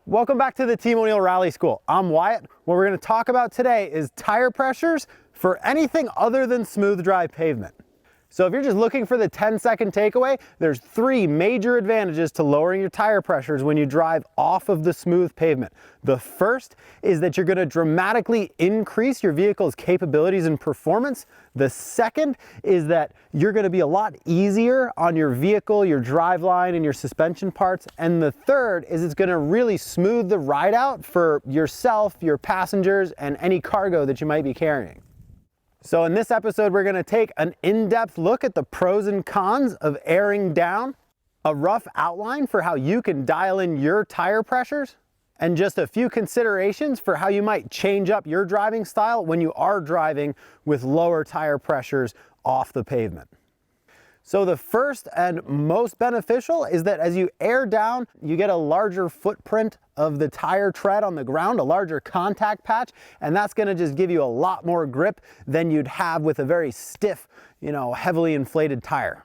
Welcome back to the Team O'Neill Rally School. I'm Wyatt. What we're going to talk about today is tire pressures for anything other than smooth dry pavement. So if you're just looking for the 10-second takeaway, there's three major advantages to lowering your tire pressures when you drive off of the smooth pavement. The first is that you're going to dramatically increase your vehicle's capabilities and performance. The second is that you're going to be a lot easier on your vehicle, your driveline, and your suspension parts. And the third is it's going to really smooth the ride out for yourself, your passengers, and any cargo that you might be carrying. So in this episode, we're going to take an in-depth look at the pros and cons of airing down, a rough outline for how you can dial in your tire pressures, and just a few considerations for how you might change up your driving style when you are driving with lower tire pressures off the pavement. So the first and most beneficial is that as you air down, you get a larger footprint of the tire tread on the ground, a larger contact patch, and that's going to just give you a lot more grip than you'd have with a very stiff, heavily inflated tire.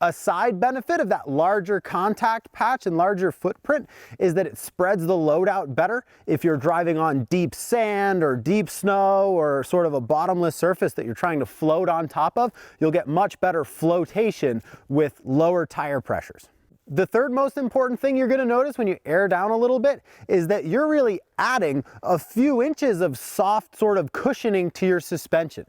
A side benefit of that larger contact patch and larger footprint is that it spreads the load out better. If you're driving on deep sand or deep snow or sort of a bottomless surface that you're trying to float on top of, you'll get much better flotation with lower tire pressures. The third most important thing you're going to notice when you air down a little bit is that you're really adding a few inches of soft sort of cushioning to your suspension.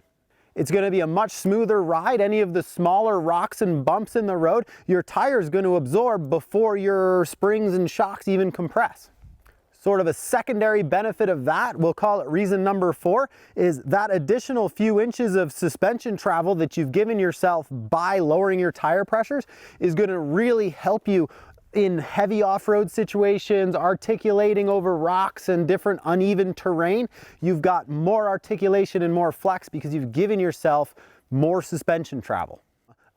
It's going to be a much smoother ride. Any of the smaller rocks and bumps in the road, your tire is going to absorb before your springs and shocks even compress. Sort of a secondary benefit of that, we'll call it reason number 4, is that additional few inches of suspension travel that you've given yourself by lowering your tire pressures is going to really help you in heavy off-road situations, articulating over rocks and different uneven terrain. You've got more articulation and more flex because you've given yourself more suspension travel.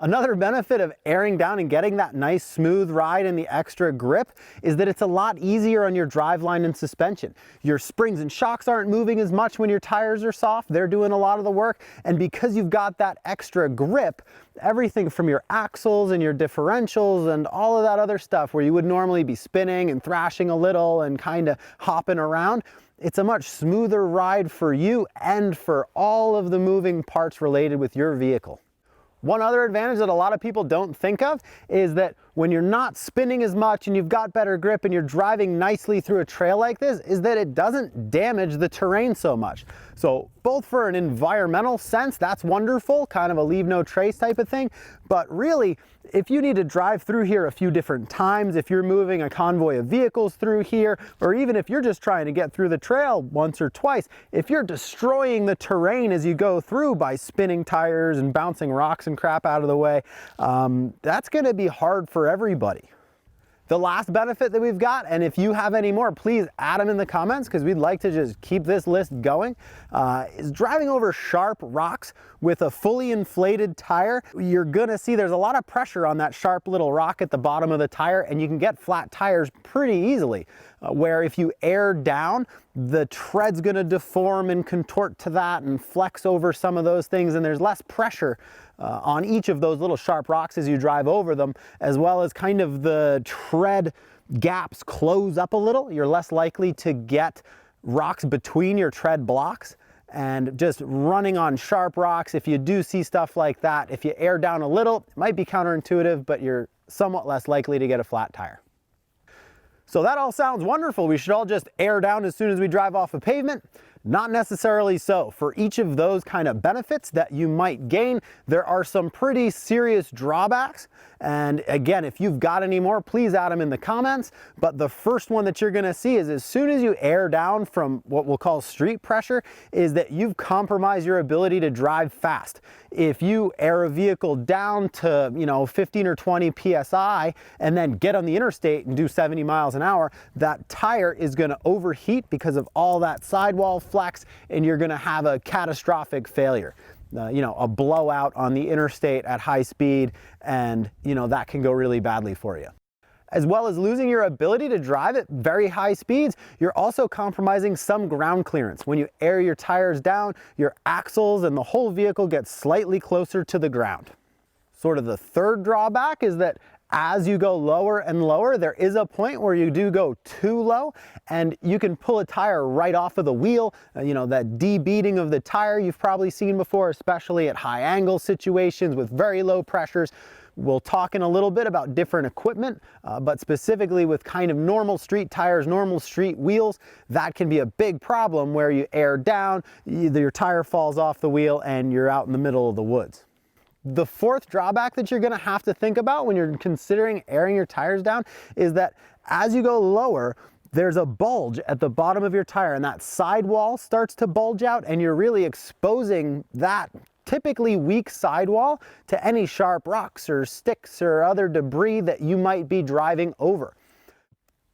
Another benefit of airing down and getting that nice smooth ride and the extra grip is that it's a lot easier on your driveline and suspension. Your springs and shocks aren't moving as much when your tires are soft. They're doing a lot of the work. And because you've got that extra grip, everything from your axles and your differentials and all of that other stuff where you would normally be spinning and thrashing a little and kind of hopping around, it's a much smoother ride for you and for all of the moving parts related with your vehicle. One other advantage that a lot of people don't think of is that when you're not spinning as much and you've got better grip and you're driving nicely through a trail like this, is that it doesn't damage the terrain so much. So both for an environmental sense, that's wonderful, kind of a leave no trace type of thing. But really, if you need to drive through here a few different times, if you're moving a convoy of vehicles through here, or even if you're just trying to get through the trail once or twice, if you're destroying the terrain as you go through by spinning tires and bouncing rocks and crap out of the way, that's going to be hard for everybody. The last benefit that we've got, and if you have any more, please add them in the comments because we'd like to just keep this list going, is driving over sharp rocks with a fully inflated tire. You're gonna see there's a lot of pressure on that sharp little rock at the bottom of the tire, and you can get flat tires pretty easily. Where if you air down, the tread's gonna deform and contort to that and flex over some of those things, and there's less pressure on each of those little sharp rocks as you drive over them, as well as kind of the tread gaps close up a little. You're less likely to get rocks between your tread blocks. And just running on sharp rocks, if you do see stuff like that, if you air down a little, it might be counterintuitive, but you're somewhat less likely to get a flat tire. So that all sounds wonderful. We should all just air down as soon as we drive off a pavement. Not necessarily so. For each of those kind of benefits that you might gain, there are some pretty serious drawbacks. And again, if you've got any more, please add them in the comments. But the first one that you're going to see is as soon as you air down from what we'll call street pressure, is that you've compromised your ability to drive fast. If you air a vehicle down to 15 or 20 psi and then get on the interstate and do 70 miles an hour, that tire is going to overheat because of all that sidewall flex, and you're going to have a catastrophic failure. A blowout on the interstate at high speed, and that can go really badly for you. As well as losing your ability to drive at very high speeds, you're also compromising some ground clearance. When you air your tires down, your axles and the whole vehicle gets slightly closer to the ground. Sort of the third drawback is that As you go lower and lower, there is a point where you do go too low and you can pull a tire right off of the wheel. You know, that de-beating of the tire you've probably seen before, especially at high angle situations with very low pressures. We'll talk in a little bit about different equipment, but specifically with kind of normal street tires, normal street wheels, that can be a big problem where you air down, your tire falls off the wheel and you're out in the middle of the woods. The fourth drawback that you're going to have to think about when you're considering airing your tires down is that as you go lower, there's a bulge at the bottom of your tire and that sidewall starts to bulge out and you're really exposing that typically weak sidewall to any sharp rocks or sticks or other debris that you might be driving over.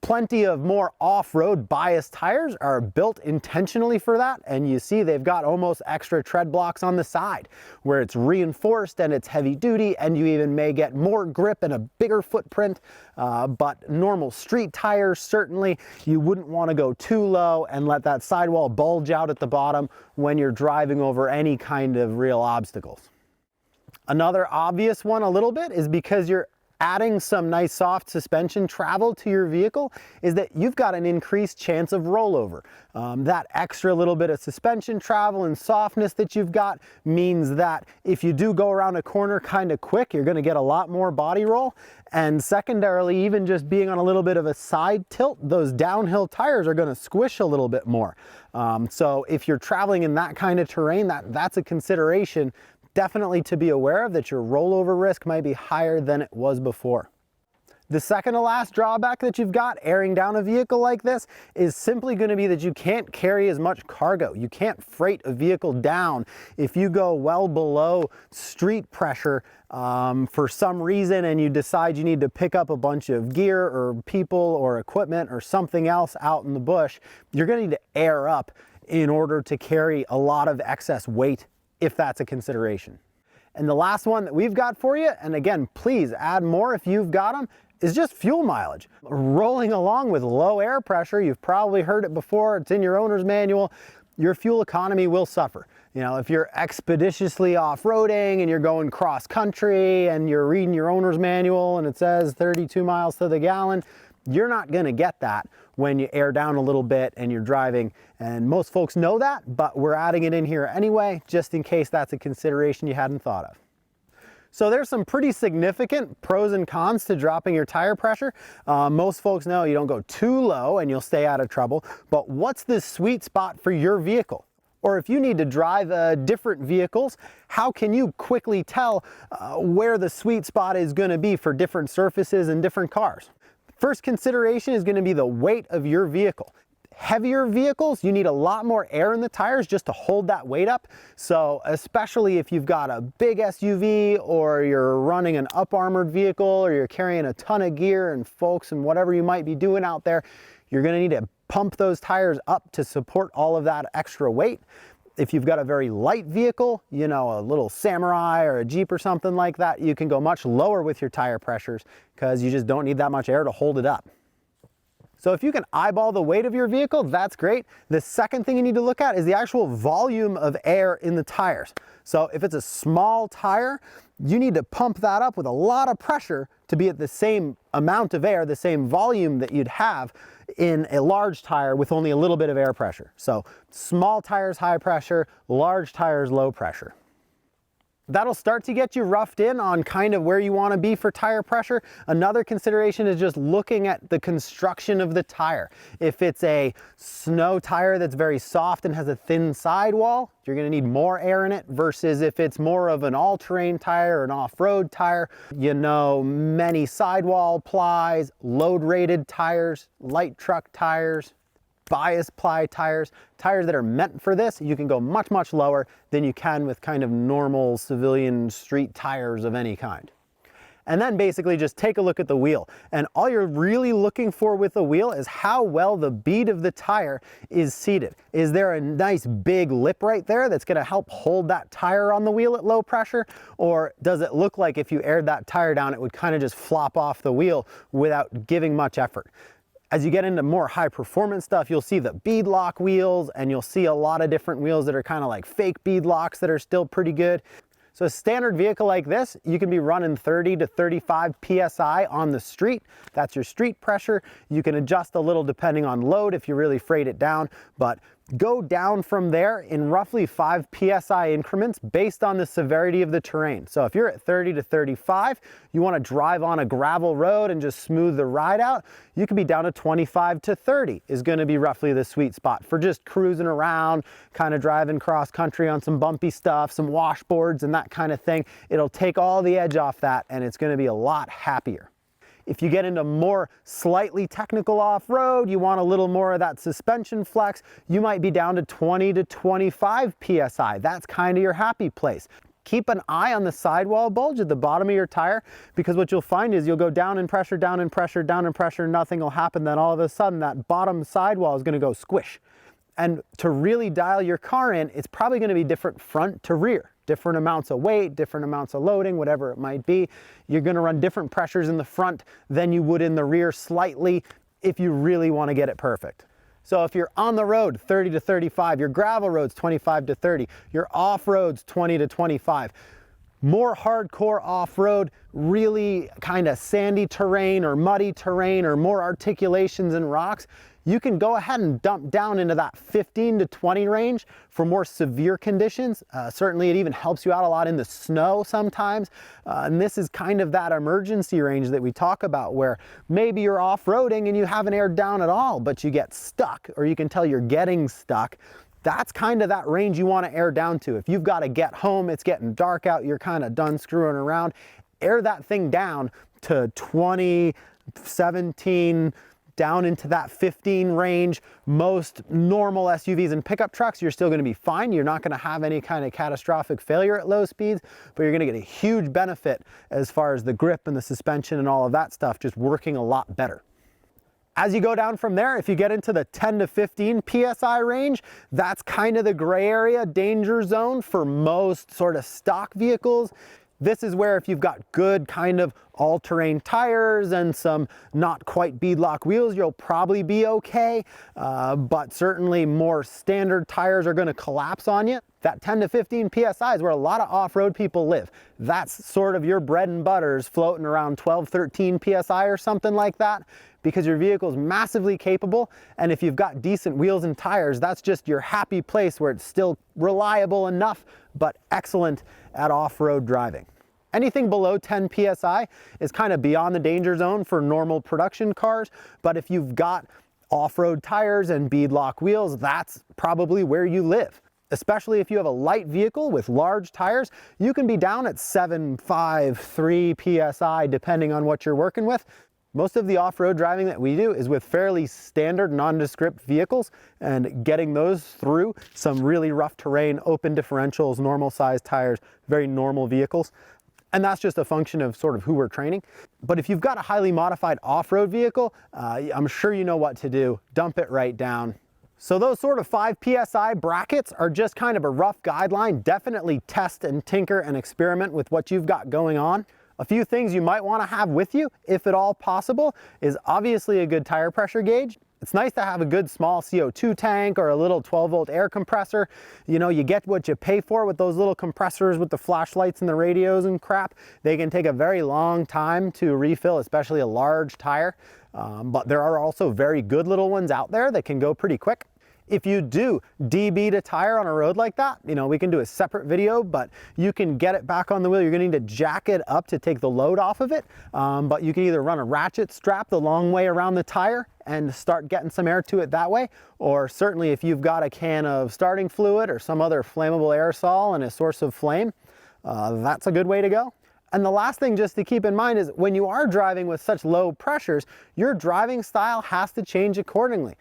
Plenty of more off-road biased tires are built intentionally for that, and you see they've got almost extra tread blocks on the side where it's reinforced and it's heavy duty and you even may get more grip and a bigger footprint, but normal street tires, certainly you wouldn't want to go too low and let that sidewall bulge out at the bottom when you're driving over any kind of real obstacles. Another obvious one a little bit is because you're adding some nice soft suspension travel to your vehicle is that you've got an increased chance of rollover. That extra little bit of suspension travel and softness that you've got means that if you do go around a corner kind of quick, you're going to get a lot more body roll. And secondarily, even just being on a little bit of a side tilt, those downhill tires are going to squish a little bit more. So if you're traveling in that kind of terrain, that's a consideration definitely to be aware of, that your rollover risk might be higher than it was before. The second to last drawback that you've got airing down a vehicle like this is simply going to be that you can't carry as much cargo. You can't freight a vehicle down if you go well below street pressure for some reason and you decide you need to pick up a bunch of gear or people or equipment or something else out in the bush. You're going to need to air up in order to carry a lot of excess weight, if that's a consideration. And the last one that we've got for you, and again, please add more if you've got them, is just fuel mileage. Rolling along with low air pressure, you've probably heard it before, it's in your owner's manual, your fuel economy will suffer. You know, if you're expeditiously off-roading and you're going cross-country and you're reading your owner's manual and it says 32 miles to the gallon, you're not going to get that when you air down a little bit and you're driving. And most folks know that, but we're adding it in here anyway, just in case that's a consideration you hadn't thought of. So there's some pretty significant pros and cons to dropping your tire pressure. Most folks know you don't go too low and you'll stay out of trouble, but what's the sweet spot for your vehicle? Or if you need to drive different vehicles, how can you quickly tell where the sweet spot is going to be for different surfaces and different cars? First consideration is going to be the weight of your vehicle. Heavier vehicles, you need a lot more air in the tires just to hold that weight up. So especially if you've got a big SUV or you're running an up-armored vehicle or you're carrying a ton of gear and folks and whatever you might be doing out there, you're going to need to pump those tires up to support all of that extra weight. If you've got a very light vehicle, you know, a little Samurai or a Jeep or something like that, you can go much lower with your tire pressures because you just don't need that much air to hold it up. So if you can eyeball the weight of your vehicle, that's great. The second thing you need to look at is the actual volume of air in the tires. So if it's a small tire, you need to pump that up with a lot of pressure to be at the same amount of air, the same volume that you'd have in a large tire with only a little bit of air pressure. So small tires, high pressure, large tires, low pressure. That'll start to get you roughed in on kind of where you want to be for tire pressure. Another consideration is just looking at the construction of the tire. If it's a snow tire that's very soft and has a thin sidewall, you're going to need more air in it versus if it's more of an all-terrain tire or an off-road tire. You know, many sidewall plies, load-rated tires, light truck tires, bias ply tires, tires that are meant for this, you can go much, much lower than you can with kind of normal civilian street tires of any kind. And then basically just take a look at the wheel. And all you're really looking for with the wheel is how well the bead of the tire is seated. Is there a nice big lip right there that's gonna help hold that tire on the wheel at low pressure? Or does it look like if you aired that tire down, it would kind of just flop off the wheel without giving much effort? As you get into more high performance stuff, you'll see the bead lock wheels and you'll see a lot of different wheels that are kind of like fake bead locks that are still pretty good. So a standard vehicle like this, you can be running 30 to 35 PSI on the street. That's your street pressure. You can adjust a little depending on load if you really freight it down, but go down from there in roughly 5 PSI increments based on the severity of the terrain. So if you're at 30 to 35, you want to drive on a gravel road and just smooth the ride out, you could be down to 25 to 30 is going to be roughly the sweet spot for just cruising around, kind of driving cross country on some bumpy stuff, some washboards and that kind of thing. It'll take all the edge off that and it's going to be a lot happier. If you get into more slightly technical off-road, you want a little more of that suspension flex, you might be down to 20 to 25 PSI. That's kind of your happy place. Keep an eye on the sidewall bulge at the bottom of your tire, because what you'll find is you'll go down in pressure, down in pressure, down in pressure, nothing will happen. Then all of a sudden that bottom sidewall is going to go squish. And to really dial your car in, it's probably going to be different front to rear. Different amounts of weight, different amounts of loading, whatever it might be. You're going to run different pressures in the front than you would in the rear slightly if you really want to get it perfect. So if you're on the road 30 to 35, your gravel roads 25 to 30, your off-roads 20 to 25. More hardcore off-road, really kind of sandy terrain or muddy terrain or more articulations and rocks, you can go ahead and dump down into that 15 to 20 range for more severe conditions. Certainly it even helps you out a lot in the snow sometimes. And this is kind of that emergency range that we talk about where maybe you're off-roading and you haven't aired down at all, but you get stuck or you can tell you're getting stuck. That's kind of that range you want to air down to. If you've got to get home, it's getting dark out, you're kind of done screwing around, air that thing down to 20, 17, down into that 15 range. Most normal SUVs and pickup trucks, you're still going to be fine. You're not going to have any kind of catastrophic failure at low speeds, but you're going to get a huge benefit as far as the grip and the suspension and all of that stuff just working a lot better. As you go down from there, if you get into the 10 to 15 PSI range, that's kind of the gray area danger zone for most sort of stock vehicles. This is where if you've got good kind of all-terrain tires and some not quite beadlock wheels, you'll probably be okay. But certainly more standard tires are going to collapse on you. That 10 to 15 PSI is where a lot of off-road people live. That's sort of your bread and butters floating around 12, 13 PSI or something like that, because your vehicle is massively capable. And if you've got decent wheels and tires, that's just your happy place where it's still reliable enough, but excellent at off-road driving. Anything below 10 PSI is kind of beyond the danger zone for normal production cars, but if you've got off-road tires and beadlock wheels, that's probably where you live. Especially if you have a light vehicle with large tires, you can be down at 7.5, 3 PSI depending on what you're working with. Most of the off-road driving that we do is with fairly standard nondescript vehicles, and getting those through some really rough terrain, open differentials, normal size tires, very normal vehicles. And that's just a function of sort of who we're training. But if you've got a highly modified off-road vehicle, I'm sure you know what to do. Dump it right down. So those sort of 5 PSI brackets are just kind of a rough guideline. Definitely test and tinker and experiment with what you've got going on. A few things you might want to have with you, if at all possible, is obviously a good tire pressure gauge. It's nice to have a good small CO2 tank or a little 12-volt air compressor. You know, you get what you pay for with those little compressors with the flashlights and the radios and crap. They can take a very long time to refill, especially a large tire. But there are also very good little ones out there that can go pretty quick. If you do debead a tire on a road like that, you know, we can do a separate video, but you can get it back on the wheel. You're going to need to jack it up to take the load off of it. But you can either run a ratchet strap the long way around the tire and start getting some air to it that way. Or certainly if you've got a can of starting fluid or some other flammable aerosol and a source of flame, that's a good way to go. And the last thing just to keep in mind is when you are driving with such low pressures, your driving style has to change accordingly.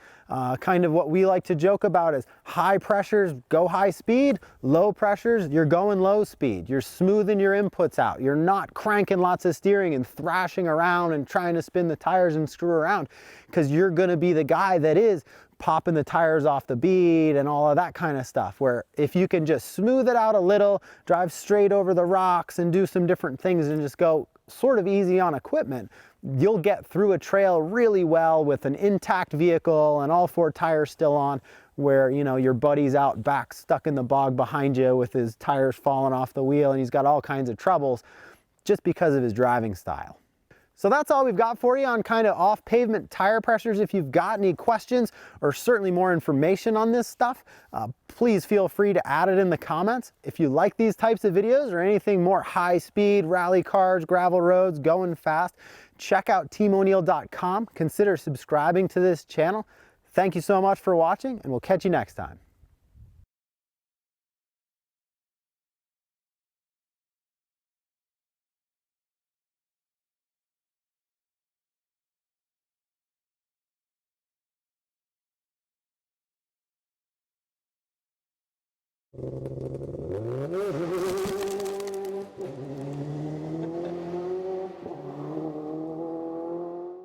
Kind of what we like to joke about is high pressures, go high speed, low pressures, you're going low speed. You're smoothing your inputs out. You're not cranking lots of steering and thrashing around and trying to spin the tires and screw around, because you're going to be the guy that is popping the tires off the bead and all of that kind of stuff, where if you can just smooth it out a little, drive straight over the rocks and do some different things and just go sort of easy on equipment, you'll get through a trail really well with an intact vehicle and all 4 tires still on where, you know, your buddy's out back stuck in the bog behind you with his tires falling off the wheel and he's got all kinds of troubles just because of his driving style. So that's all we've got for you on kind of off pavement tire pressures. If you've got any questions or certainly more information on this stuff, please feel free to add it in the comments. If you like these types of videos or anything more high speed, rally cars, gravel roads, going fast, check out teamoneil.com. Consider subscribing to this channel. Thank you so much for watching, and we'll catch you next time.